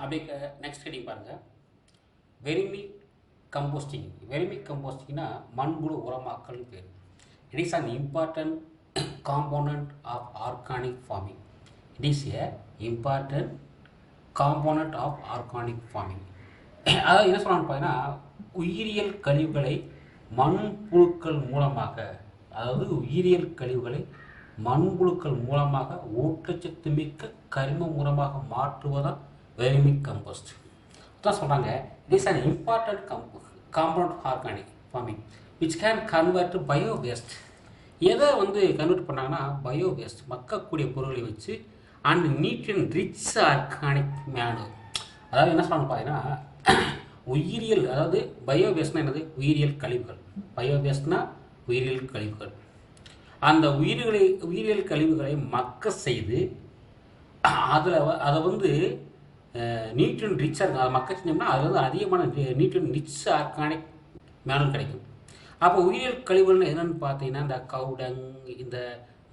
அப்படியே next heading பாருங்கள். Vermicomposting. வெர்மி கம்போஸ்டிங்னா மண்புழு உரமாக்கல்னு பேர். It is an important component of organic farming. It is a important component of organic farming. அதாவது என்ன சொல்லலாம்னு பார்த்தீங்கன்னா, உயிரியல் கழிவுகளை மண்புழுக்கள் மூலமாக, அதாவது உயிரியல் கழிவுகளை மண்புழுக்கள் மூலமாக ஊட்டச்சத்து மிக்க கரிம உரமாக மாற்றுவதான் வெர்மி கம்போஸ்ட். தான் சொல்கிறாங்க, it is an important compound organic farming which can convert bio waste. எதை கன்வெர்ட் பண்ணாங்கன்னா, பயோ வேஸ்ட் மக்கக்கூடிய பொருட்களை வச்சு and nutrient rich organic manure. அதாவது என்ன சொல்லணும்னு பார்த்தீங்கன்னா, உயிரியல், அதாவது பயோ வேஸ்ட்னா என்னது? உயிரியல் கழிவுகள். பயோ வேஸ்ட்னா உயிரியல் கழிவுகள். அந்த உயிரியல் கழிவுகளை மக்க செய்து அதில் அதை நியூட்ரியன் ரிச்சாக இருக்கும். அதை மக்க செஞ்சோம்னா அது அதிகமான நியூட்ரியன் ரிச் ஆர்கானிக் மேனுவல் கிடைக்கும். அப்போ உயிரியல் கழிவுகள்னு என்னென்னு பார்த்தீங்கன்னா, இந்த கவுடங், இந்த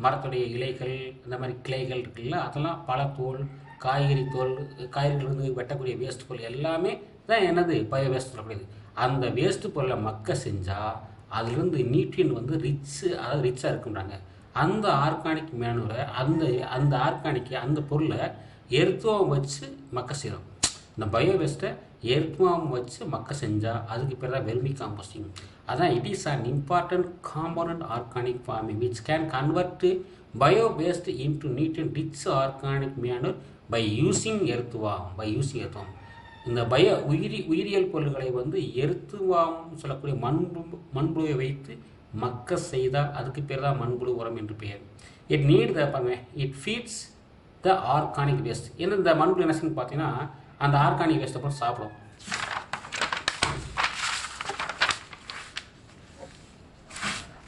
மரத்துடைய இலைகள், இந்த மாதிரி கிளைகள் இருக்குல்ல, அதெல்லாம் பழத்தோல், காய்கறி தோல், காய்கறிகள் வெட்டக்கூடிய வேஸ்ட் பொருள் எல்லாமே தான் என்னது? பயோ வேஸ்ட் சொல்லக்கூடியது. அந்த வேஸ்ட்டு பொருளை மக்க செஞ்சால் அதுலேருந்து நியூட்ரியன் ரிச்சு, அதாவது ரிச்சாக இருக்குன்றாங்க. அந்த ஆர்கானிக் மேனுவரை அந்த ஆர்கானிக் அந்த பொருளை எர்த்துவம் வச்சு மக்க செய்கிறோம். இந்த பயோ வேஸ்ட்டை எர்த்துவம் வச்சு மக்க செஞ்சால் அதுக்கு பேர் தான் வெர்மி காம்போஸ்டிங். அதான் it is an important component organic farming which can convert bio waste into nutrient rich organic manure by using earthworm. இந்த உயிரியல் பொருள்களை எர்த்துவாம் சொல்லக்கூடிய மண்புழுவை வைத்து மக்க செய்தால் அதுக்கு பேர் தான் மண்புழு உரம் என்று பெயர். It feeds the organic waste. ஏன்னா இந்த மண்புழு என்ன செய்யணும்னு பார்த்தீங்கன்னா, அந்த ஆர்கானிக் வேஸ்ட்டை போட்டு சாப்பிடும்.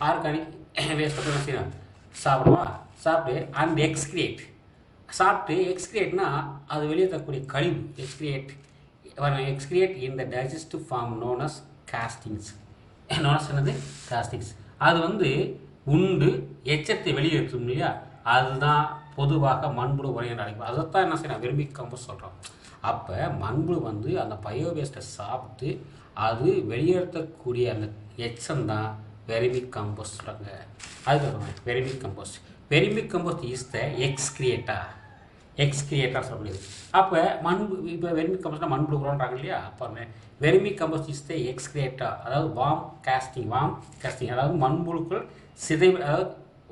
ஆர்கானிக் வேஸ்ட்டை போட்டு என்ன செய்யணும்? சாப்பிட்டு அண்ட் எக்ஸ்கிரியேட்னா அது வெளியே தரக்கூடிய கழிவு. Excreta in the digestive form known as castings. அது உண்டு எச்சத்தை வெளியேற்றும் இல்லையா, அதுதான் பொதுவாக மண்புழு உரம் என்று அழைக்கும். அதைத்தான் என்ன செய்யணும்? வெர்மி கம்போஸ்ட் சொல்கிறோம். அப்போ மண்புழு அந்த பயோ வேஸ்ட்டை சாப்பிட்டு அது வெளியேற்றக்கூடிய அந்த எச்சம் தான் வெர்மி கம்போஸ்ட் சொல்கிறாங்க. அதுக்கப்புறம் வெர்மி கம்போஸ்ட் இஸ் த எக்ஸ்கிரியேட்டர் சொல்லக்கூடியது. அப்போ இப்போ வெர்மி கம்போஸ்ட்னா மண்புழு உரம்ன்றாங்க இல்லையா, அப்போ வெர்மி கம்போஸ்ட் இஸ் த எக்ஸ்கிரியேட்டர். அதாவது வார்ம் காஸ்டிங், அதாவது மண்புழுக்கள் சிதைவு, அதாவது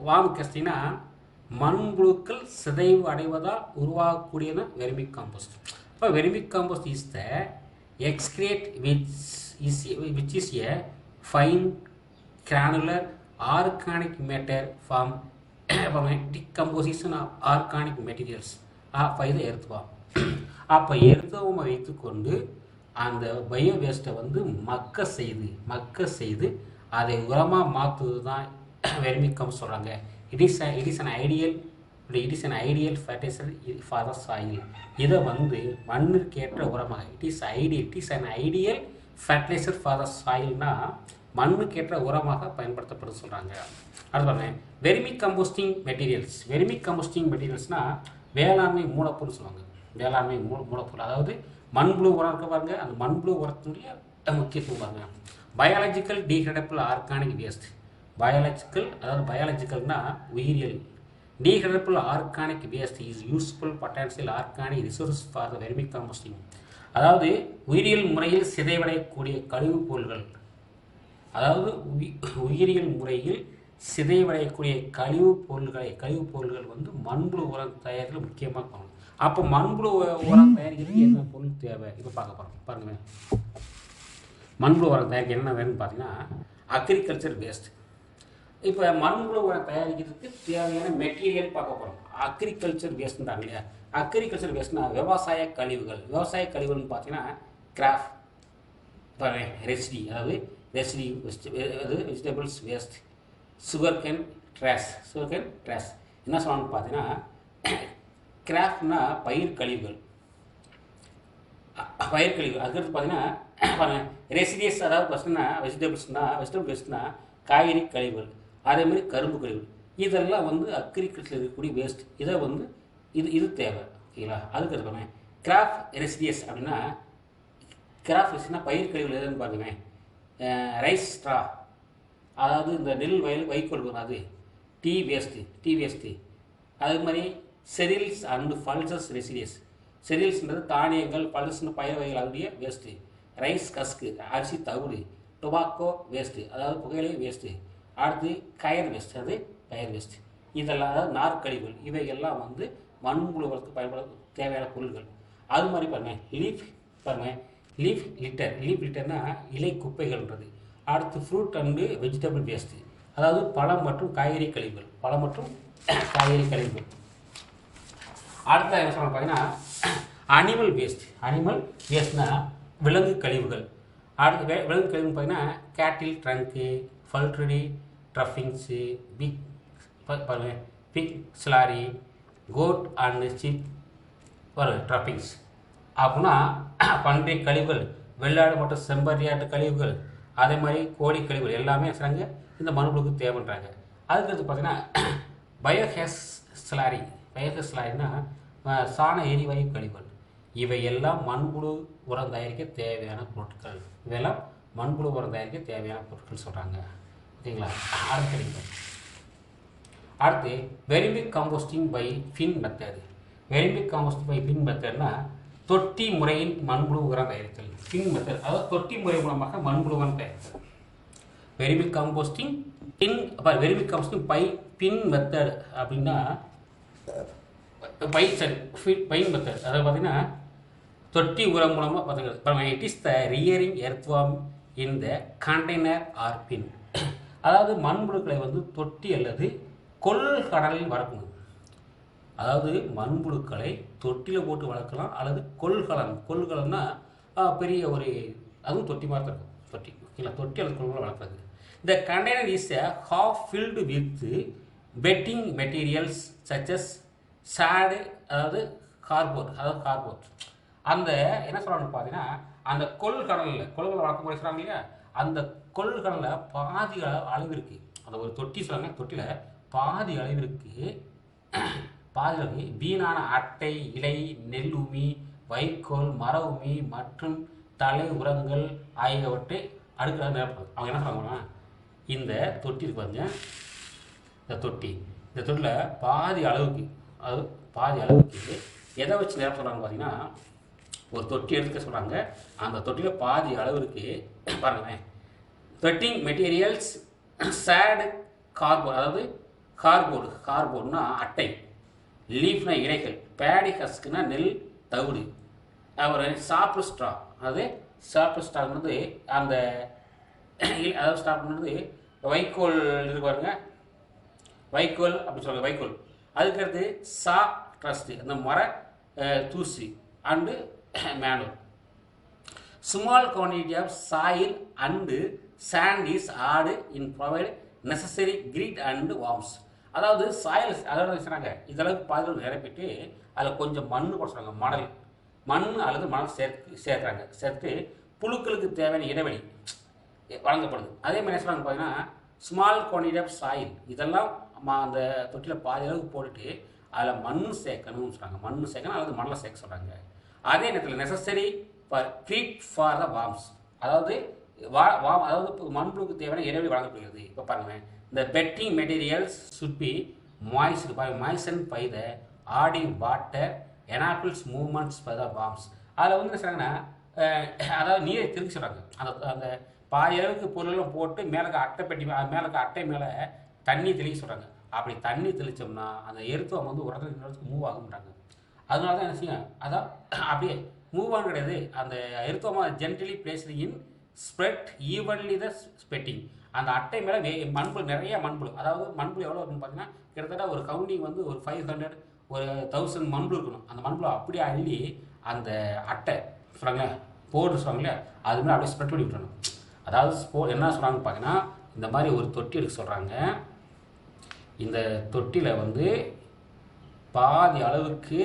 வார்ம் காஸ்டிங்னா மண்புழுக்கள் சிதைவு அடைவதால் உருவாகக்கூடியது வெர்மி காம்போஸ்ட். அப்போ vermi compost is the excreta which is a fine granular organic matter from decomposition of organic materials by the earthworm. அப்போ எர்த்துவமை வைத்துக்கொண்டு அந்த பயோ வேஸ்ட்டை மக்க செய்து அதை உரமாக மாற்றுவது தான் வெர்மி கம்போஸ்ட் சொல்கிறாங்க. It is an ideal fertilizer for the soil. இதை மண்ணுக்கு ஏற்ற உரமாக it is an ideal fertilizer for the soilனா மண்ணுக்கு ஏற்ற உரமாக பயன்படுத்தப்படும் சொல்கிறாங்க. அடுத்து பாருங்க, வெர்மி கம்போஸ்டிங் மெட்டீரியல்ஸ்னால் வேளாண்மை மூலப்பொருள் சொல்லுவாங்க. வேளாண்மை மூலப்பொருள், அதாவது மண்புழு உரம் இருக்க பாருங்க, அந்த மண்புழு உரத்தினுடைய முக்கியத்துவம் பாருங்க. Biological degradable organic waste. பயாலஜிக்கல்னா உயிரியல். Degradable organic waste is useful potential organic resource for the vermi composting. அதாவது உயிரியல் முறையில் சிதைவடையக்கூடிய கழிவுப் பொருள்கள், அதாவது உயிரியல் முறையில் சிதைவடையக்கூடிய கழிவுப் பொருள்கள் மண்புழு உரம் தயாரிக்கிறதுல முக்கியமாக இருக்கணும். அப்போ மண்புழு உரம் தயாரிக்கிறதுக்கு என்ன பொருள் தேவை இப்போ பார்க்க போகிறோம். பாருங்க, மண்புழு உரம் தயாரிக்க என்ன வேணும்னு பார்த்தீங்கன்னா, அக்ரிகல்ச்சர் வேஸ்ட். இப்போ மண்புழு உரம் தயாரிக்கிறதுக்கு தேவையான மெட்டீரியல் பார்க்க போகிறோம். அக்ரிகல்ச்சர் வேஸ்ட்ன்றாங்க இல்லையா, அக்ரிகல்ச்சர் வேஸ்ட்னா விவசாய கழிவுகள்னு பார்த்தீங்கன்னா கிராஃப்ட், ரெசிடி, அதாவது vegetables waste, sugar cane trash. என்ன சொல்லணும்னு பார்த்தீங்கன்னா, கிராஃப்ட்னா பயிர் கழிவுகள். அதுக்கடுத்து பார்த்தீங்கன்னா ரெசிடியஸ், அதாவது ஃபஸ்ட்டுனா வெஜிடபிள் வேஸ்ட்னா காய்கறி கழிவுகள், அதேமாதிரி கரும்பு கழிவுகள். இதெல்லாம் அக்ரிகல்ச்சரில் இருக்கக்கூடிய வேஸ்ட். இதை இது தேவை, ஓகேங்களா. அதுக்கடுத்து கிராப் ரெசிடியஸ் அப்படின்னா கிராப் ரெசிடியஸ்னா பயிர் கழிவுகள் எதுன்னு பாருங்க. ரைஸ் ஸ்ட்ரா, அதாவது இந்த நெல் வயல் வைக்கோல் வரும், அது டீ வேஸ்ட்டு. அது மாதிரி செரில்ஸ் அண்ட் பல்சஸ் ரெசிடியஸ். செரில்ஸ்ன்றது தானியங்கள், பல்சஸ்னு பயிர் வகைகள் அதனுடைய வேஸ்ட்டு. ரைஸ் கஸ்கு, அரிசி தவிடு. டொபாக்கோ வேஸ்ட்டு, அதாவது புகையிலை வேஸ்ட்டு. அடுத்து கயர் வேஸ்ட், அது கயர் வேஸ்ட்டு. இதெல்லாம் அதாவது நார்க்கழிவுகள். இவைகள்லாம் வந்து மண்புழுவதற்கு பயன்பட தேவையான பொருள்கள். அது மாதிரி பாருங்கள் லீஃப் லிட்டர்னா இலை குப்பைகள்ன்றது. அடுத்து ஃப்ரூட் அண்டு வெஜிடபிள் வேஸ்ட்டு, அதாவது பழம் மற்றும் காய்கறி கழிவுகள். அடுத்த என்ன சொல்ல பார்த்தீங்கன்னா அனிமல் வேஸ்ட்னா விலங்கு கழிவுகள். அடுத்து விலங்கு கழிவுன்னு பார்த்தீங்கன்னா cattle dung, poultry droppings, pig slurry, goat and sheep droppings. அப்படின்னா பன்றிய கழிவுகள், வெள்ளாடு மற்றும் செம்பரியாட்டு கழிவுகள், அதே மாதிரி கோழி கழிவுகள் எல்லாமே சொல்கிறாங்க இந்த மண்புழுக்கு தேவைன்றாங்க. அதுக்கடுத்து பார்த்தீங்கன்னா பயோகேஸ் ஸ்லாரினா சாண எரிவாயு கழிவுகள். இவையெல்லாம் மண்புழு உரம் தயாரிக்க தேவையான பொருட்கள். சொல்கிறாங்க. ஓகேங்களா? அடுத்து வெர்மி கம்போஸ்டிங் பை ஃபின் மெத்தட்னா தொட்டி முறையில் மண்புழு உரம் தயாரித்தல். ஃபின் மெத்தட், அதாவது தொட்டி முறை மூலமாக மண்புழு உரம் தயாரித்தல். Vermi composting by bin method அப்படின்னா பைன் மெத்தட், அதாவது பார்த்தீங்கன்னா தொட்டி உரம் மூலமாக பார்த்தீங்கன்னா it is the rearing earthworm in the container or bin. அதாவது மண்புழுக்களை வந்து தொட்டி அல்லது கொள்கடலில் வளர்க்கணும். அதாவது மண்புழுக்களை தொட்டியில் போட்டு வளர்க்கலாம் அல்லது கொள்கலன்னா பெரிய ஒரு அதுவும் தொட்டி மாதிரி இருக்கும். தொட்டி அல்லது கொள்கலம் வளர்க்குறது. இந்த container is half filled with bedding materials such as sawdust, அதாவது கார்போர்ட். அந்த என்ன சொல்கிறான்னு பார்த்தீங்கன்னா அந்த கொள்கடலை வளர்க்க போய் சொல்கிறாங்க இல்லையா, அந்த கொள்கடலில் பாதி அளவிற்கு அந்த ஒரு தொட்டி சொல்கிறாங்க, தொட்டியில் பாதி அளவிற்கு வீணான அட்டை, இலை, நெல் உமி, வைக்கோல், மர உமி மற்றும் தலை உரங்கள் ஆகியவற்றை அடுக்கிறார் நிரப்புறது. அவங்க என்ன சொல்கிறாங்கன்னா இந்த தொட்டி பாருங்க, இந்த தொட்டியில் பாதி அளவுக்கு எதை வச்சு நிரப்ப சொல்கிறாங்க பார்த்தீங்கன்னா ஒரு தொட்டி எடுத்துக்க சொல்கிறாங்க. அந்த தொட்டியில் பாதி அளவுக்கு பாருங்களேன் வெட்டிங் மெட்டீரியல்ஸ், சேடு, கார்போர்ட், அதாவது கார்போர்டுனா அட்டை, லீஃப்னா இலைகள், பேடி ஹஸ்க்னா நெல் தவிடு, அப்புறம் சாப்பிள் ஸ்ட்ரா, அது சாப்பிள் ஸ்ட்ராங்கிறது அந்த அதாவது ஸ்டார்ட் பண்ணுறது வைக்கோல் இருக்கு பாருங்க, வைக்கோல் அப்படி சொல்லுவாங்க வைக்கோல். அதுக்கடுத்து சா ட்ரஸ்ட், அந்த மர தூசி and manure. Small quantity of soil and sand is added in provide necessary grit and worms. அதாவது சாயில் அதோட சொன்னாங்க இதளவுக்கு பாதிகள் நிரப்பிட்டு அதில் கொஞ்சம் மண் போட சொல்கிறாங்க. மண் அல்லது மணல் சேர்த்து புழுக்களுக்கு தேவையான இடைவெளி வழங்கப்படுது. அதே மாதிரி என்ன சொல்கிறாங்க பார்த்தீங்கன்னா ஸ்மால் குவான்டிட்டி ஆஃப் சாயில், இதெல்லாம் அந்த தொட்டியில் பாதி அளவுக்கு போட்டுட்டு அதில் மண் சேர்க்கணும்னு சொல்கிறாங்க. மண் சேர்க்கணும் அல்லது மணலை சேர்க்க சொல்கிறாங்க. அதே நேரத்தில் necessary for grit for the worms, அதாவது அதாவது மண்புழுக்கு தேவையான இடைவெளி வழங்கப்படுகிறது. இப்போ பாருங்கள், இந்த bedding materials should be moisten by the adding water enables movements by the worms. அதில் வந்து என்ன சொல்கிறாங்கன்னா அதாவது நீரை திருப்பி சொல்கிறாங்க. அந்த பாதி அளவுக்கு பொருளெல்லாம் போட்டு மேலே அட்டை மேலே தண்ணி தெளிக்க சொல்கிறாங்க. அப்படி தண்ணி தெளித்தோம்னா அந்த எருத்துவம் வந்து உரத்துக்கு மூவ் ஆக மாட்டாங்க. அதனால தான் என்ன செய்யும், அதான் அப்படியே மூவ் ஆக கிடையாது. அந்த எருத்துவமாக generally placed in spread evenly the bedding. அந்த அட்டை மேலே மண்புழு நிறைய மண்புழு, அதாவது மண்புழு எவ்வளோ இருக்குன்னு பார்த்தீங்கன்னா கிட்டத்தட்ட ஒரு கவுண்டிங் வந்து ஒரு 500 ஒரு 1000 மண்புழு இருக்கணும். அந்த மண்புழு அப்படியே அள்ளி அந்த அட்டை சொல்கிறாங்களே போர்டு சொல்கிறாங்களே அது மேலே அப்படியே ஸ்ப்ரெட் பண்ணி விட்டுறணும். அதாவது என்ன சொல்கிறாங்கன்னு பார்த்தீங்கன்னா இந்த மாதிரி ஒரு தொட்டி எடுக்க சொல்கிறாங்க. இந்த தொட்டியில் வந்து பாதி அளவுக்கு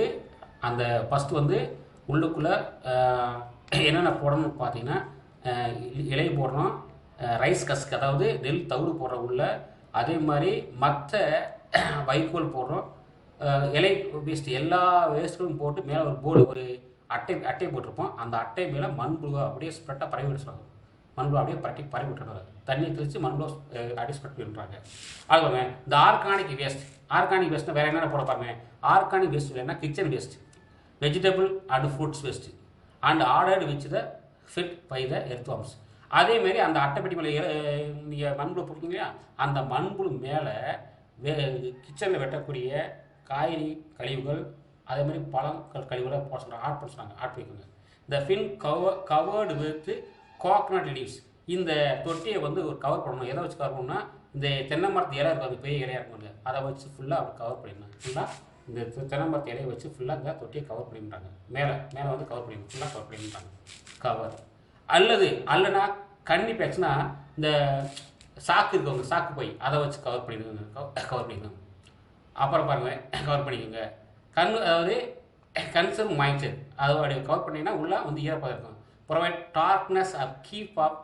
அந்த ஃபஸ்ட்டு வந்து உள்ளுக்குள்ளே என்னென்ன போடணும்னு பார்த்தீங்கன்னா இலை போடணும், ரைஸ் கஸ்க் அதாவது நெல் தவிடு போடுற உள்ள, அதே மாதிரி மற்ற வைக்கோல் போடுறோம், இலை வேஸ்ட் எல்லா வேஸ்ட்டும் போட்டு மேலே ஒரு போர்டு ஒரு அட்டை போட்டிருப்போம். அந்த அட்டை மேலே மண்புழுவை அப்படியே ஸ்ப்ரெட்டாக பரவி விட சொல்லுவாங்க. மண்புழு அப்படியே பரவி விட்டுறாங்க. தண்ணி தெளித்து மண்புழு அப்படியே ஸ்ப்ரெட் பண்ணுறாங்க. அது பாருங்க, இந்த ஆர்கானிக் வேஸ்ட்னா வேறு என்னென்ன போட பாருங்க. ஆர்கானிக் வேஸ்ட் இல்லைன்னா kitchen waste, vegetable and fruits waste and ordered which the feed by the earthworms. அதேமாரி அந்த அட்டைப்பெட்டி மேலே நீங்கள் மண்புழு போட்டிங்க இல்லையா, அந்த மண்புழு மேலே கிச்சனில் வெட்டக்கூடிய காய்கறி கழிவுகள், அதேமாதிரி பழங்கள் கழிவுகளை போட சொல்கிறாங்க. ஆட் பண்ண சொல்கிறாங்க. ஆட் பண்ணிக்கோங்க. இந்த bin covered with coconut leaves. இந்த தொட்டியை வந்து ஒரு கவர் பண்ணணும். எதை வச்சு கவர் பண்ணணும்னா, இந்த தென்னை மரத்து இலை இருக்கும், அது பெரிய இலையாக இருக்கும், அதை வச்சு ஃபுல்லாக அப்படி கவர் பண்ணிடணும். ஃபுல்லாக இந்த தென்னை மரத்து இலையை வச்சு ஃபுல்லாக இந்த தொட்டியை கவர் பண்ணிடுறாங்க. மேலே வந்து கவர் பண்ணிடணும், ஃபுல்லாக கவர் பண்ணிடுறாங்க. கவர் அல்லனா கண்ணி பேச்சுன்னா இந்த சாக்கு இருக்கவங்க சாக்கு போய் அதை வச்சு கவர் பண்ணிக்கணும். அப்புறம் பாருங்கள், கவர் பண்ணிக்கோங்க. அதாவது கன்சர்வ் மாய்ச்சர், அதோடைய கவர் பண்ணிங்கன்னா உள்ளே வந்து ஈரப்பதம் இருக்கும். Provide darkness up keep up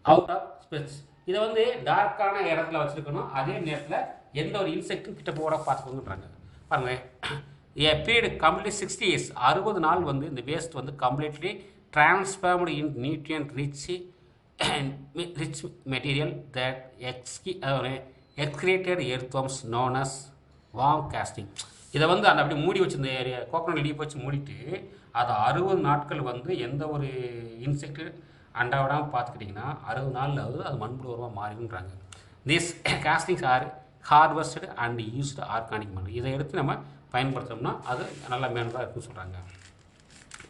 out of pests. இதை வந்து டார்க்கான இடத்துல வச்சுருக்கணும். அதே நேரத்தில் எந்த ஒரு இன்செக்டும் கிட்ட போட பார்த்துக்கோங்கன்றாங்க. பாருங்கள், ஏ பீரியட் கம்ப்ளீட்லி 60 years, 60 நாள் வந்து இந்த வேஸ்ட் வந்து completely transformed in nutrient rich material that excreted earthworms known as worm casting. இதை வந்து அந்த அப்படி மூடி வச்சு, இந்த கோகனட் லீஃப் வச்சு மூடிட்டு அதை 60 நாட்கள் வந்து எந்த ஒரு இன்செக்ட் அண்டாவிடாமல் பார்த்துக்கிட்டிங்கன்னா 60 நாளில் அது மண்புழு உரமாக மாறின்றாங்க. This castings are harvested and used organic மண். இதை எடுத்து நம்ம பயன்படுத்தோம்னா அது நல்லா மேன்பாக இருக்குன்னு சொல்கிறாங்க.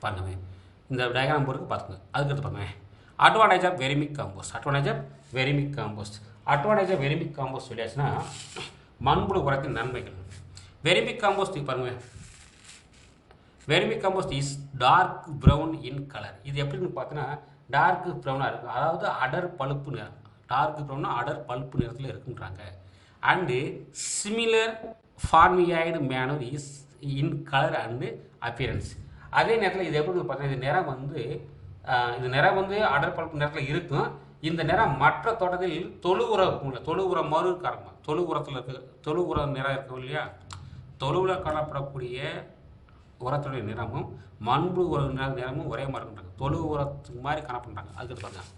பாருங்கள், இந்த டயக்ராம் போருக்கு பார்த்துங்க. அதுக்கடுத்து பாருங்க, advantage of vermi compost. Advantage of vermi compost சொல்லியாச்சுன்னா மண்புழு உரத்தின் நன்மைகள். வெரிமிக் காம்போஸ்ட் பாருங்க, vermi compost is dark brown in colour. இது எப்படின்னு பார்த்தீங்கன்னா டார்க் ப்ரௌனாக இருக்கும், அதாவது அடர் பழுப்பு நிறம். டார்க் ப்ரௌன்னா அடர் பழுப்பு நிறத்தில் இருக்குன்றாங்க. And similar farmyard manure is in colour and appearance. அதே நேரத்தில் இது எப்படி பார்த்தீங்கன்னா இது நிறம் வந்து அடர் பழுப்பு நிறத்தில் இருக்கும். இந்த நிறம் மற்ற தோட்டத்தில் தொழு உரம் மறு காரணமாக தொழு உர நிறம் இருக்கும் இல்லையா, தொழுவில் காணப்படக்கூடிய உரத்துடைய நிறமும் மண்புழு உர நிறமும் ஒரே மாதிரி இருக்காங்க. தொழு உரத்துக்கு மாதிரி காணப்படுறாங்க. அதுக்கு பார்த்தீங்கன்னா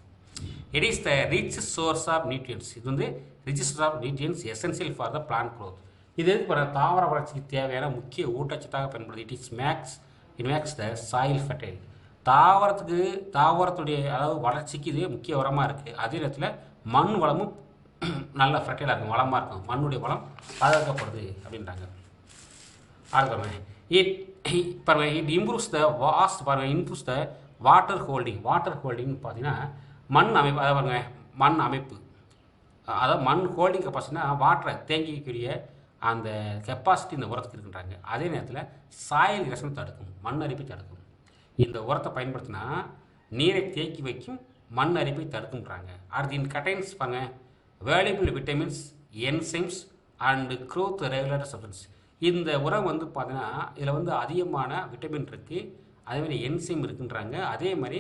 it is the rich source of nutrients. இது வந்து rich source of nutrients essential for the plant growth. இது தாவர வளர்ச்சிக்கு தேவையான முக்கிய ஊட்டச்சத்தாக பயன்படுது. It makes the soil fertile. தாவரத்துடைய அதாவது வளர்ச்சிக்கு இது முக்கிய உரமாக இருக்குது. அதே நேரத்தில் மண் வளமும் நல்ல ஃபெர்டைலாக இருக்கும், வளமாக இருக்கும். மண்ணுடைய வளம் பாதுகாக்கப்படுது அப்படின்றாங்க. அடுத்த it improves the water holding பார்த்தீங்கன்னா மண் அமைப்பு. அதாவது பாருங்க, மண் அமைப்பு, அதாவது மண் ஹோல்டிங் கெப்பாசிட்டினா வாட்டரை தேங்கிக்கக்கூடிய அந்த கெப்பாசிட்டி இந்த உரத்துக்கு இருக்குன்றாங்க. அதே நேரத்தில் சாயில் இரசனை தடுக்கும், மண் அரிப்பை தடுக்கும். இந்த உரத்தை பயன்படுத்தினா நீரை தேக்கி வைக்கும், மண் அரிப்பை தடுக்குன்றாங்க. அடுத்து இன் கண்டைன்ஸ் பாருங்க valuable vitamins, enzymes and growth regulator substance. இந்த உரம் வந்து பார்த்தீங்கன்னா இதில் வந்து அதிகமான விட்டமின் இருக்குது, அதேமாதிரி என்சைம் இருக்குன்றாங்க. அதே மாதிரி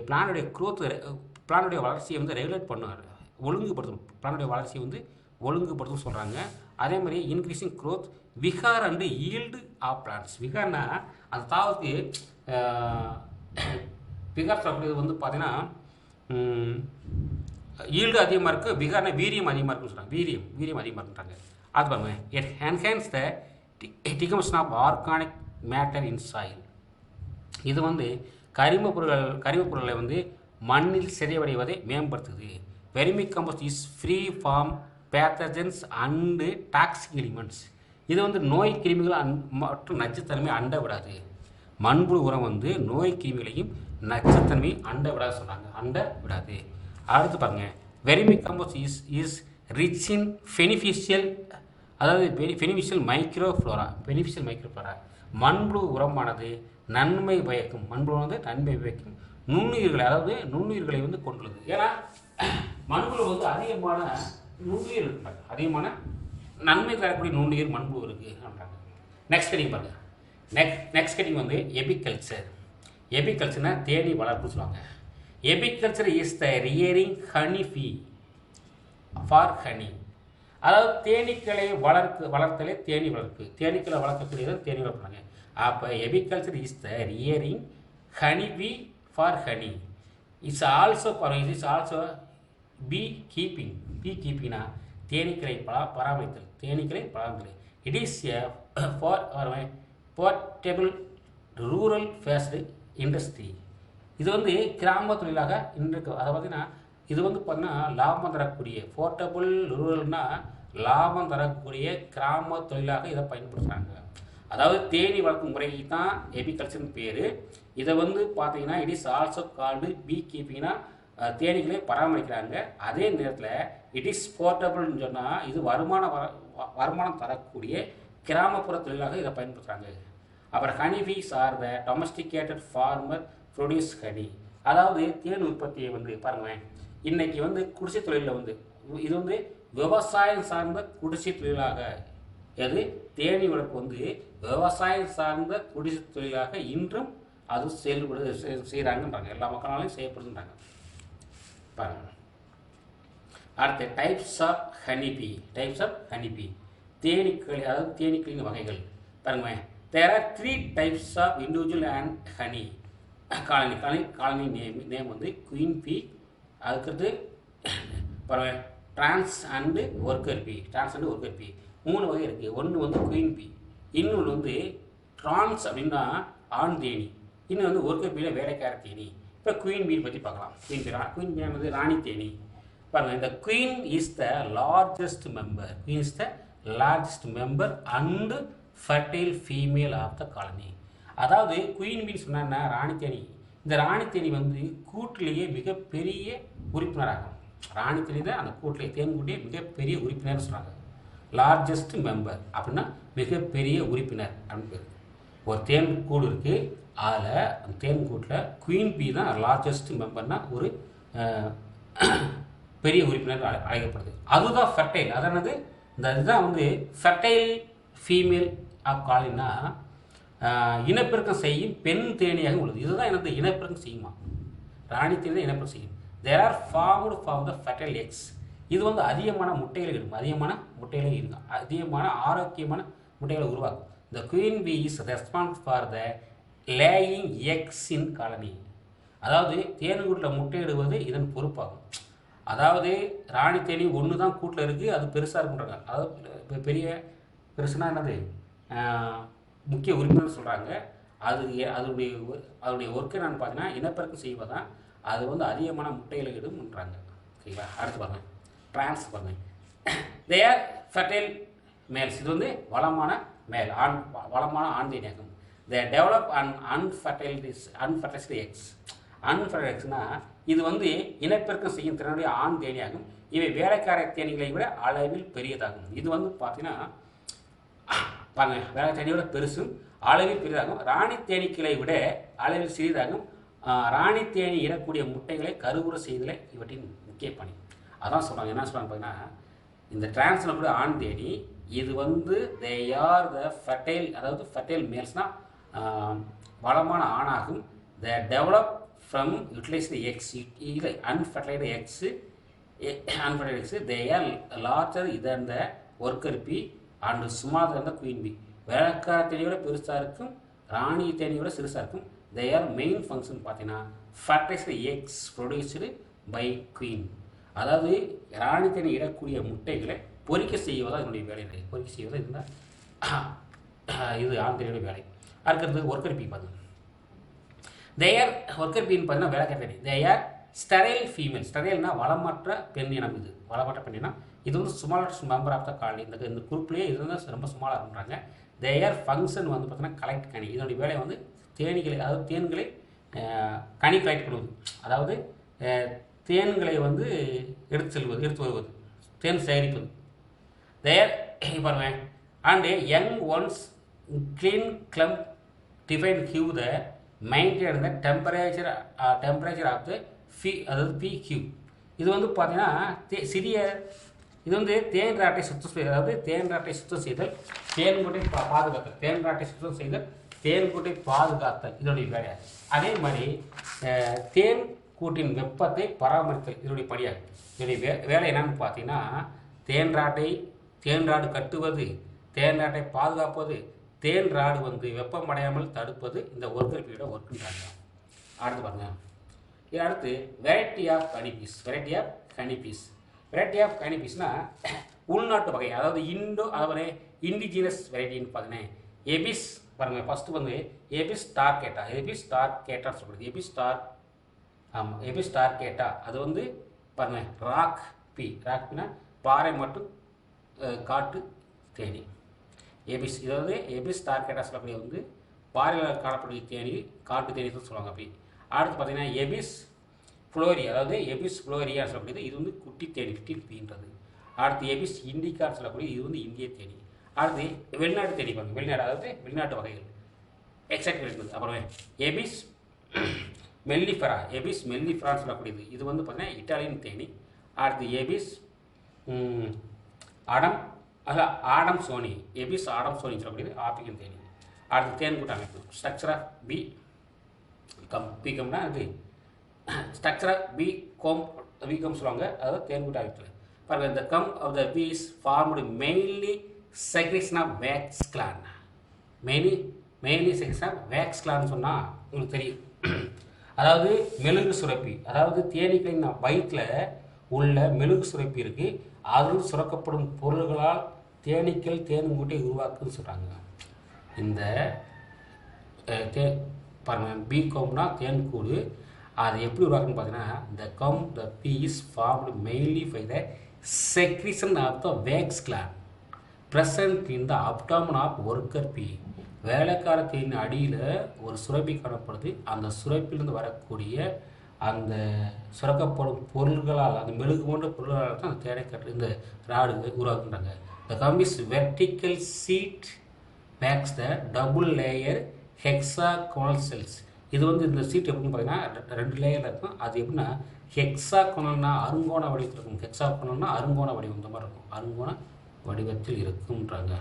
பிளானுடைய வளர்ச்சியை வந்து ரெகுலேட் பண்ணுவார், ஒழுங்குபடுத்தும். பிளானுடைய வளர்ச்சியை வந்து ஒழுங்குபடுத்தும் சொல்கிறாங்க. அதே மாதிரி increasing growth, vigour and yield of plants. விகார்னா அந்த தாவத்துக்கு விகார் சொல்லக்கூடியது வந்து பார்த்தீங்கன்னா ஈல்டு அதிகமாக இருக்குது, விகார்னா வீரியம் அதிகமாக இருக்குன்னு சொல்கிறாங்க. வீரியம் அதிகமாக இருக்குன்றாங்க. அது பாருங்க, it enhance the decomposition of organic matter in soil. இது வந்து கரிமப் பொருட்களை வந்து மண்ணில் சிதைவடைவதை மேம்படுத்துது. Vermi compost is free from pathogens and toxic elements. இது வந்து நோய் கிருமிகள் மற்றும் நச்சுத்தன்மை அண்ட விடாது. மண்புழு உரம் வந்து நோய் கிருமிகளையும் நச்சுத்தன்மை அண்ட விடாது சொல்கிறாங்க, அண்ட விடாது. அடுத்து பாருங்கள், vermi compost is rich in beneficial, அதாவது பெனிஃபிஷியல் மைக்ரோஃப்ளோரா. மண்புழு உரமானது நன்மை பயக்கும், நுண்ணுயிர்களை, அதாவது நுண்ணுயிர்களை வந்து கொண்டுள்ளது. ஏன்னா மண்புழு வந்து அதிகமான நுண்ணுயிர் இருக்கிறாங்க, அதிகமான நன்மை தரக்கூடிய நுண்ணுயிர் மண்புழு இருக்குன்றாங்க. நெக்ஸ்ட் ஹெட்டிங் பாருங்கள். நெக்ஸ்ட் ஹெட்டிங் வந்து எபிகல்ச்சர்னா தேனி வளர்ப்புன்னு சொல்லுவாங்க. Apiculture is the rearing honey fee for honey. அதாவது தேனீக்களை வளர்த்தலே தேனி வளர்ப்பு, தேனீக்களை வளர்க்கக்கூடியது தேனி வளர்ப்புறாங்க. அப்போ apiculture is the rearing honey bee for honey. It's also bee கீப்பிங்னா தேனீக்களை பராமரித்தல். It is a portable rural based industry. இது வந்து கிராம தொழிலாக இன்றைக்கு அதை பார்த்தீங்கன்னா இது வந்து பார்த்தீங்கன்னா லாபம் தரக்கூடிய போர்ட்டபிள் ரூரல்னா லாபம் தரக்கூடிய கிராம தொழிலாக இதை பயன்படுத்துகிறாங்க. அதாவது தேனி வளர்க்கும் முறைக்கு தான் எபிகல்ச்சர்னு பேர். இதை வந்து பார்த்தீங்கன்னா இட் இஸ் ஆல்சோ கால்டு பீ கீப்பிங்னா தேனீக்களை பராமரிக்கிறாங்க. அதே நேரத்தில் இட் இஸ் போர்ட்டபிள்னு சொன்னால் இது வருமானம் தரக்கூடிய கிராமப்புற தொழிலாக இதை பயன்படுத்துகிறாங்க. அப்புறம் honey bees are the domesticated farmer produce honey. அதாவது தேன் உற்பத்தியை வந்து பாருங்களேன், இன்னைக்கு வந்து குடிசை தொழிலில் வந்து இது வந்து விவசாயம் சார்ந்த குடிசை தொழிலாக, எது தேனி வளர்ப்பு வந்து விவசாயம் சார்ந்த குடிசை தொழிலாக இன்றும் அது செய்கிறாங்கன்றாங்க. எல்லா மக்களாலையும் செய்யப்படுதுன்றாங்க. பாருங்கள் அடுத்த டைப்ஸ் ஆஃப் ஹனிபி. தேனீக்கள், அதாவது தேனீக்களின் வகைகள் பாருங்களேன். There are 3 types of individual and honey colony name வந்து குயின் பி, அதுக்கடுத்து பாருங்கள் டிரான்ஸ் அண்டு ஒர்க்கர் பி. 3 வகை இருக்குது. ஒன்று வந்து குயின் பி, இன்னொன்று வந்து ட்ரான்ஸ் அப்படின்னா ஆண் தேனி, இன்னும் வந்து ஒர்க்கர் பியில் வேலைக்கார தேனி. இப்போ குயின் பீ பற்றி பார்க்கலாம். குயின் பீ வந்து ராணி தேனி. பாருங்கள், இந்த queen is the largest member and fertile female of the colony. அதாவது குயின் பீன்னு சொன்னா ராணி தேனி. இந்த ராணி தேனி வந்து கூட்டிலேயே மிகப்பெரிய உறுப்பினராகும். ராணி தேனி தான் அந்த கூட்டிலே தேன்கூட்டிலே மிகப்பெரிய உறுப்பினர் சொல்கிறாங்க. லார்ஜஸ்ட் மெம்பர் அப்படின்னா மிகப்பெரிய உறுப்பினர் அப்படின்னு பேர். ஒரு தேன் கூடு இருக்குது, அதில் அந்த தேன் கூட்டில் குயின் பீ தான் லார்ஜஸ்ட் மெம்பர்னா ஒரு பெரிய உறுப்பினர் அழைக்கப்படுது. அதுதான் ஃபர்டைல். அதானது இந்த இதுதான் வந்து ஃபர்டைல் ஃபீமேல் ஆஃப் காலினா இனப்பெருக்கம் செய்யும் பெண் தேனியாக உள்ளது. இதுதான் எனது இனப்பெருக்கம் செய்யுமா, ராணி தேனி தான் இனப்பெருக்கம் செய்யும். There are formed from the fertile eggs. இது வந்து அதிகமான முட்டைகளை இருக்கும், அதிகமான ஆரோக்கியமான முட்டைகளை உருவாக்கும். The queen bee is responsible for the laying eggs in colony. அதாவது தேனுக்கூட்டில் முட்டையிடுவது இதன் பொறுப்பாகும். அதாவது ராணி தேனி ஒன்று தான் கூட்டில் இருக்குது, அது பெருசாக இருக்குன்றாங்க. அதாவது பெருசுனா என்னது, முக்கிய உறுப்பினர் சொல்கிறாங்க. அதனுடைய ஒர்க்கு என்னன்னு பார்த்தீங்கன்னா இனப்பெருக்கம் செய்வதான். அது வந்து அதிகமான முட்டைகளை இடும்ன்றாங்க. ஓகேங்களா? அடுத்து பாருங்க ட்ரான்ஸ் பாருங்க. They are fertile males. இது வந்து வளமான ஆண் தேனியாகும். They develop and unfertilized eggs. Unfertilized எக்ஸ்னா இது வந்து இனப்பெருக்கம் செய்யும் திறனுடைய ஆண் தேனியாகும். இவை வேலைக்கார தேனிகளை விட அளவில் பெரியதாகும். இது வந்து பார்த்தீங்கன்னா பாருங்க, வேலை தேனியோட பெருசும் அளவில் பெரியதாகும். ராணி தேனீக்களை விட அளவில் சிறிதாகும். ராணி தேனி இடக்கூடிய முட்டைகளை கருவுற செய்தலை இவற்றின் முக்கிய பணி. அதான் சொல்கிறாங்க. என்ன சொல்கிறாங்க பார்த்தீங்கன்னா, இந்த டிரான்ஸ்ல கூட ஆண் தேனி இது வந்து தே ஆர் த ஃபர்டைல், அதாவது ஃபர்டைல் மேல்ஸ்னால் வளமான ஆணாகும். The develop from utilized eggs. இல்லை unfertilized eggs they are larger இதன் the worker bee and small than the queen bee. வேலைக்கார தேனியோட பெருசாக இருக்கும், ராணி தேனியோட சிறுசாக இருக்கும். தே ஆர் மெயின் ஃபங்க்ஷன் பார்த்தீங்கன்னா ஃபர்டைல்டு எக்ஸ் ப்ரொடியூஸ்டு பை குயின். அதாவது ராணி தேனி இடக்கூடிய முட்டைகளை பொறிக்க செய்வதா என்னுடைய வேலை. பொறிக்க செய்வதா இருந்தால் இது ஆண்தேனியோட வேலை. அடுக்கிறது ஒர்க்கர் பீ பார்த்து. தேயார் ஒர்க்கர் பீன்னு பார்த்தீங்கன்னா வேலைக்கார தேனி. They are sterile female. ஸ்டெரைல்னா வளமற்ற பெண் இனம். இது வளமற்ற பெண் இனம். இது வந்து smallest member of the colony. இந்த குரூப்லேயே இது வந்து ரொம்ப ஸ்மாலாக இருக்குன்றாங்க. தேயார் ஃபங்க்ஷன் வந்து பார்த்தீங்கன்னா கலெக்ட் கனி. இதனுடைய வேலை வந்து தேனிகளை, அதாவது தேன்களை கனி கலெக்ட் பண்ணுவது, அதாவது தேன்களை வந்து எடுத்து வருவது, தேன் சேகரிப்பது. தேர் பாருங்க. And young ones clean clump define hive the maintain the temperature of the அதாவது பி ஹியூ. இது வந்து பார்த்தீங்கன்னா சிறிய இது வந்து தேன்ராட்டை சுத்தம் செய்தல், அதாவது தேன்ராட்டை சுத்தம் செய்தல், தேன்கூட்டை பாதுகாத்தல். தேன்ராட்டை சுத்தம் செய்தல், தேன்கூட்டை பாதுகாத்தல் இதனுடைய வேலை. அதே மாதிரி தேன் கூட்டின் வெப்பத்தை பராமரித்தல் இதனுடைய பணியாகும். இதனுடைய வேலை என்னன்னு பார்த்தீங்கன்னா தேன்ராடு கட்டுவது, தேன்ராட்டை பாதுகாப்பது, தேன்ராடு வந்து வெப்பமடையாமல் தடுப்பது இந்த ஒர்க்கர் பீயோட ஒர்க்குன்றாங்க. அடுத்து பாருங்க, இது அடுத்து variety of honeybees. Variety of ஹனிபீஸ்னா உள்நாட்டு வகை, அதாவது அதாவது இண்டிஜினஸ் வெரைட்டின்னு பார்த்தீங்கன்னா எபிஸ் பாருங்க. ஃபஸ்ட்டு வந்து எபிஸ் டார்கேட்டா சொல்கிறது. எபிஸ் டார்கேட்டா அது வந்து பாருங்க ராக்பினா பாறை மட்டும் காட்டு தேனி. எபிஸ் டார்கேட்டா சொல்லக்கூடிய வந்து பாறையில் காணக்கூடிய தேனி காட்டு தேனி தான் சொல்லுவாங்க. அப்படி அடுத்து பார்த்தீங்கன்னா எபிஸ் ஃப்ளோரியா சொல்லக்கூடியது, இது வந்து குட்டி தேனி பீன்றது. அடுத்து எபிஸ் இண்டிகான்னு சொல்லக்கூடிய இது வந்து இந்திய தேனி. அடுத்து வெளிநாட்டு தேனி பாருங்க, அதாவது வெளிநாட்டு வகைகள் எக்ஸாக்ட் இருக்குது. அப்புறமே எபிஸ் மெல்லிஃபெரான்னு சொல்லக்கூடியது, இது வந்து பார்த்தீங்கன்னா இட்டாலியன் தேனி. அடுத்து எபிஸ் ஆடம் சோனி சொல்லக்கூடியது ஆப்பிரிக்கன் தேனி. அடுத்து தேன்கூட்ட அமைப்பு ஸ்ட்ரக்சர் ஆஃப் பிகம்னா அது ஸ்ட்ரக்சர் ஆஃப் பிகம் சொல்லுவாங்க, அதாவது தேன்கூட்ட அமைப்பு பாருங்கள். இந்த comb of the bees formed mainly secretion of wax gland. Mainly secretion of wax கிளான்னு சொன்னால் உங்களுக்கு தெரியும், அதாவது மெழுகு சுரப்பி, அதாவது தேனீக்களின் வயிற்றில் உள்ள மெழுகு சுரப்பி இருக்குது, அதில் சுரக்கப்படும் பொருள்களால் தேனீக்கள் தேன்கூட்டை உருவாக்குன்னு சொல்கிறாங்க. இந்த பாருங்கள், பிகம்னா தேன்கூடு, அதை எப்படி உருவாக்குன்னு பார்த்தீங்கன்னா the bees formed mainly by the secretion of the wax gland present in the abdomen of worker bee. வேலைக்காரத்தின் அடியில் ஒரு சுரப்பி காணப்படுது. அந்த சுரப்பிலிருந்து வரக்கூடிய அந்த சுரக்கப்படும் பொருள்களால், அந்த மெழுகு போன்ற பொருள்களால் தான் அந்த தேனை கட்டு இந்த ராடு உருவாக்குறாங்க. The gum is vertical sheet packs the double layer hexagonal cells. இது வந்து இந்த சீட் எப்படின்னு பார்த்தீங்கன்னா 2 லேயரில் இருக்கும். அது எப்படின்னா ஹெக்ஸாகோனல்னா அருங்கோண வடிவத்தில் இருக்கும். ஹெக்ஸாகோனல்னா அருங்கோண வடிவம் இந்த மாதிரி இருக்கும், அருங்கோண வடிவத்தில் இருக்கும்ன்றாங்க.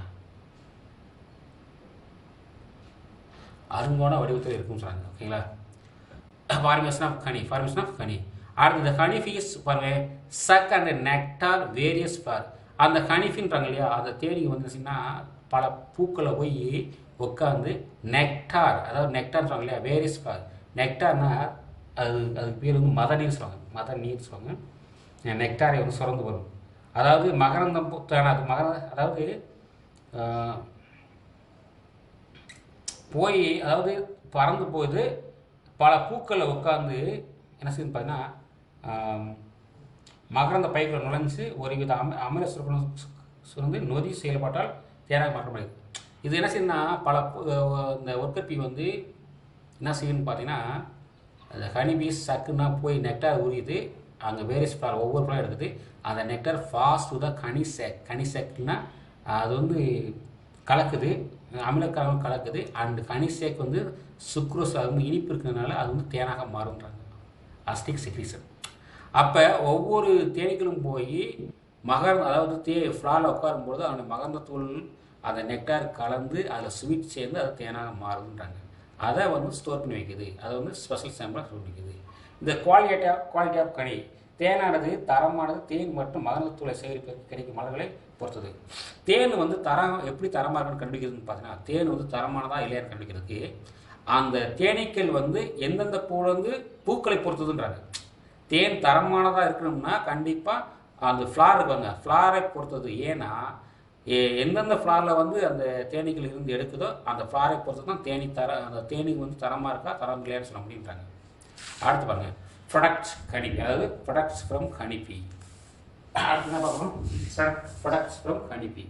அருங்கோண வடிவத்தில் இருக்கும் சொல்கிறாங்க. ஓகேங்களா? ஃபார்மேஷன் ஆஃப் கனி. அடுத்து ஹனிஃபீஸ் பாருங்க, suck and nectar various for. அந்த ஹனிஃபின்றாங்க இல்லையா, அந்த தேனி வந்துச்சுன்னா பல பூக்களை போய் உட்காந்து நெக்டார், அதாவது நெக்டார்னு சொல்லுவாங்க இல்லையா, வேரியஸ் ஃபார். நெக்டார்னா அதுக்கு பேர் வந்து மதநீர் சொல்லுவாங்க. நெக்டாரை வந்து சுரந்து வரும், அதாவது மகரந்தம் அதாவது போய், அதாவது பறந்து போகுது, பல பூக்களை உட்காந்து என்ன செய்யுன்னு பார்த்தீங்கன்னா மகரந்த பைகளை நுழைஞ்சு ஒரு வித அமில சுரந்து நொதி செயல்பாட்டால் தேனாக மாற்றப்படுது. இது என்ன செய்யுன்னா பல இந்த ஒர்க்கர் பீ வந்து என்ன செய்யணும்னு பார்த்தீங்கன்னா அந்த ஹனிபீஸ் சக்குன்னா போய் நெக்டார் உரியுது, அங்கே வேரியஸ் ஃப்ளார் ஒவ்வொரு ஃப்ளார் எடுக்குது. அந்த நெக்டார் ஃபாஸ்ட் டு த கனிசெக்னா அது வந்து கலக்குது, அமிலக்காரம் கலக்குது. அண்ட் கனிசேக் வந்து சுக்ரோஸ், அது வந்து இனிப்பு இருக்கிறதுனால அது வந்து தேனாக மாறுன்றாங்க, அஸ்டிக் செக்ரீஷன். அப்போ ஒவ்வொரு தேனீக்களும் போய் அதாவது ஃப்ளாரில் உட்காரும்போது அந்த மகரந்தத்தூள் அந்த நெக்டார் கலந்து அதில் ஸ்வீட் சேர்ந்து அது தேனாக மாறுன்றாங்க. அதை வந்து ஸ்டோர் பண்ணி வைக்குது, அதை வந்து ஸ்பெஷல் சாம்பிளாக ஸ்டோர் பண்ணி வைக்குது. இந்த குவாலிட்டி ஆஃப் கனி, தேனானது தரமானது தேன் மற்றும் மகரந்தத்தூளை சேகரிப்பதற்கு கிடைக்கும் மலர்களை பொறுத்தது. தேன் வந்து எப்படி தரமாக இருக்குன்னு கண்டுபிடிக்கிறதுன்னு பார்த்தீங்கன்னா, தேன் வந்து தரமானதா இல்லையான்னு கண்டுபிடிக்கிறதுக்கு அந்த தேனீக்கள் வந்து எந்தெந்த பூக்களை பொறுத்ததுன்றாங்க. தேன் தரமானதாக இருக்கணும்னா கண்டிப்பாக அந்த ஃப்ளார் இருப்பாங்க, ஃப்ளாரை பொறுத்தது. ஏன்னா எந்தெந்த ஃப்ளாரில் வந்து அந்த தேனீக்கள் இருந்து எடுக்குதோ அந்த ஃப்ளாரை பொறுத்து தான் அந்த தேனீக்கு வந்து தரமாக இருக்கா தரம் இல்லையான்னு சொல்ல முடியுன்றாங்க. அடுத்து பாருங்க, ப்ராடக்ட்ஸ் ஹனிபி, அதாவது ப்ராடக்ட்ஸ் ஃப்ரம் ஹனிபி. அடுத்து என்ன பார்க்கணும் சார், ப்ராடக்ட்ஸ் ஃப்ரம் ஹனிபி.